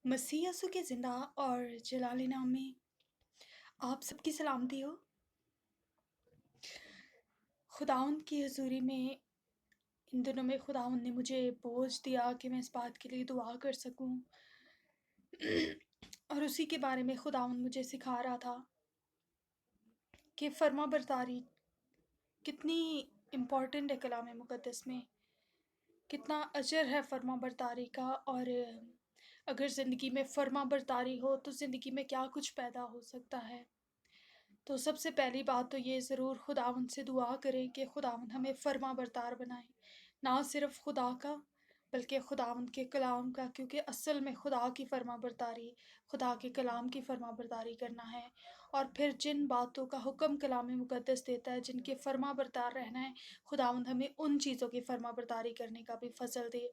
मसीह यसु के ज़िंदा और जलाल नाम में आप सबकी सलामती हो। खुदावंद की हज़ूरी में इन दिनों में खुदावंद ने मुझे बोझ दिया कि मैं इस बात के लिए दुआ कर सकूं, और उसी के बारे में खुदावंद मुझे सिखा रहा था कि फर्माबरदारी कितनी इम्पॉर्टेंट है कलाम मुक़द्दस में, कितना अजर है फर्माबरदारी का। और अगर ज़िंदगी में फर्माबरदारी हो तो ज़िंदगी में क्या कुछ पैदा हो सकता है। तो सबसे पहली बात तो ये ज़रूर खुदावंद से दुआ करें कि खुदावंद हमें फर्माबरदार बनाए, ना सिर्फ़ खुदा का बल्कि खुदावंद के कलाम का, क्योंकि असल में खुदा की फर्माबरदारी, खुदा के कलाम की फर्माबरदारी करना है। और फिर जिन बातों का हुक्म कलाम मुक़द्दस देता है, जिनके फर्माबरदार रहना है, खुदावंद हमें उन चीज़ों की फर्माबरदारी करने का भी फ़ज़ल दे।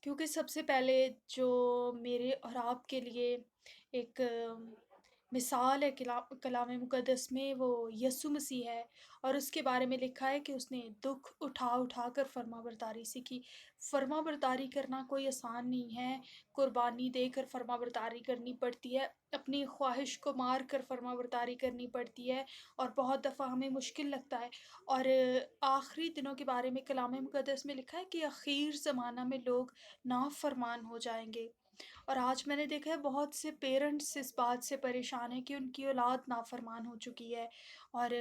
क्योंकि सबसे पहले जो मेरे और आपके लिए एक मिसाल है कलाम मुक़द्दस में, वो यीशु मसीह है। और उसके बारे में लिखा है कि उसने दुख उठा कर फर्माबरदारी सीखी। फर्माबरदारी करना कोई आसान नहीं है, कुर्बानी देकर फर्माबरदारी करनी पड़ती है, अपनी ख्वाहिश को मार कर फर्माबरदारी करनी पड़ती है, और बहुत दफ़ा हमें मुश्किल लगता है। और आखिरी दिनों के बारे में कलाम मुक़द्दस में लिखा है कि आखिर ज़माना में लोग नाफरमान हो जाएंगे। और आज मैंने देखा है बहुत से पेरेंट्स इस बात से परेशान हैं कि उनकी औलाद नाफरमान हो चुकी है। और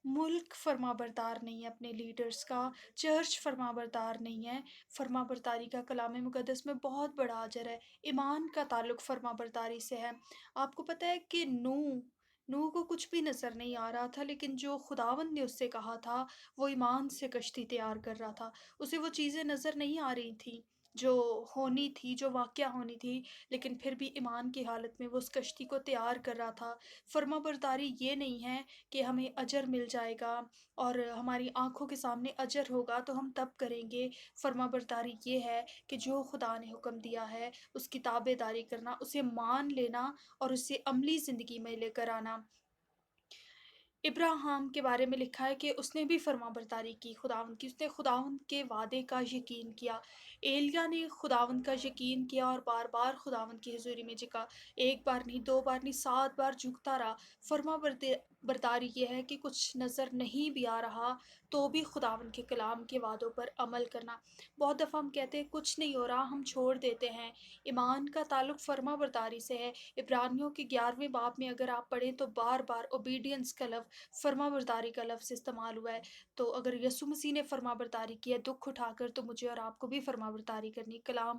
मुल्क फर्माबरदार नहीं है अपने लीडर्स का, चर्च फर्माबरदार नहीं है। फर्माबरदारी का कलाम मुक़द्दस में बहुत बड़ा अजर है। ईमान का ताल्लुक़ फर्माबरदारी से है। आपको पता है कि नूह को कुछ भी नज़र नहीं आ रहा था, लेकिन जो खुदावंद ने उससे कहा था, वो ईमान से कश्ती तैयार कर रहा था। उसे वो चीज़ें नज़र नहीं आ रही थी जो होनी थी, जो वाक़या होनी थी, लेकिन फिर भी ईमान की हालत में वो उस कश्ती को तैयार कर रहा था। फर्माबरदारी ये नहीं है कि हमें अजर मिल जाएगा और हमारी आँखों के सामने अजर होगा तो हम तब करेंगे। फर्माबरदारी ये है कि जो खुदा ने हुक्म दिया है उसकी ताबेदारी करना, उसे मान लेना और उसे अमली ज़िंदगी में लेकर आना। इब्राहिम के बारे में लिखा है कि उसने भी फर्माबरदारी की खुदावंद की, उसने खुदावंद के वादे का यकीन किया। एलिय्याह ने खुदावंद का यकीन किया और बार-बार खुदावंद की हुज़ूरी में झुका। एक बार नहीं, 2 बार नहीं, 7 बार झुकता रहा। बरदारी ये है कि कुछ नज़र नहीं भी आ रहा तो भी खुदावंद के कलाम के वादों पर अमल करना। बहुत दफ़ा हम कहते हैं कुछ नहीं हो रहा, हम छोड़ देते हैं। ईमान का ताल्लुक़ फर्माबरदारी से है। इब्रानियों के 11वें बाब में अगर आप पढ़ें तो बार-बार ओबीडियंस का लफ़्ज़, फर्माबरदारी का लफ्ज़ इस्तेमाल हुआ है। तो अगर यीशु मसीह ने फर्माबरदारी की है दुःख उठाकर, तो मुझे और आपको भी फर्माबरदारी करनी। कलाम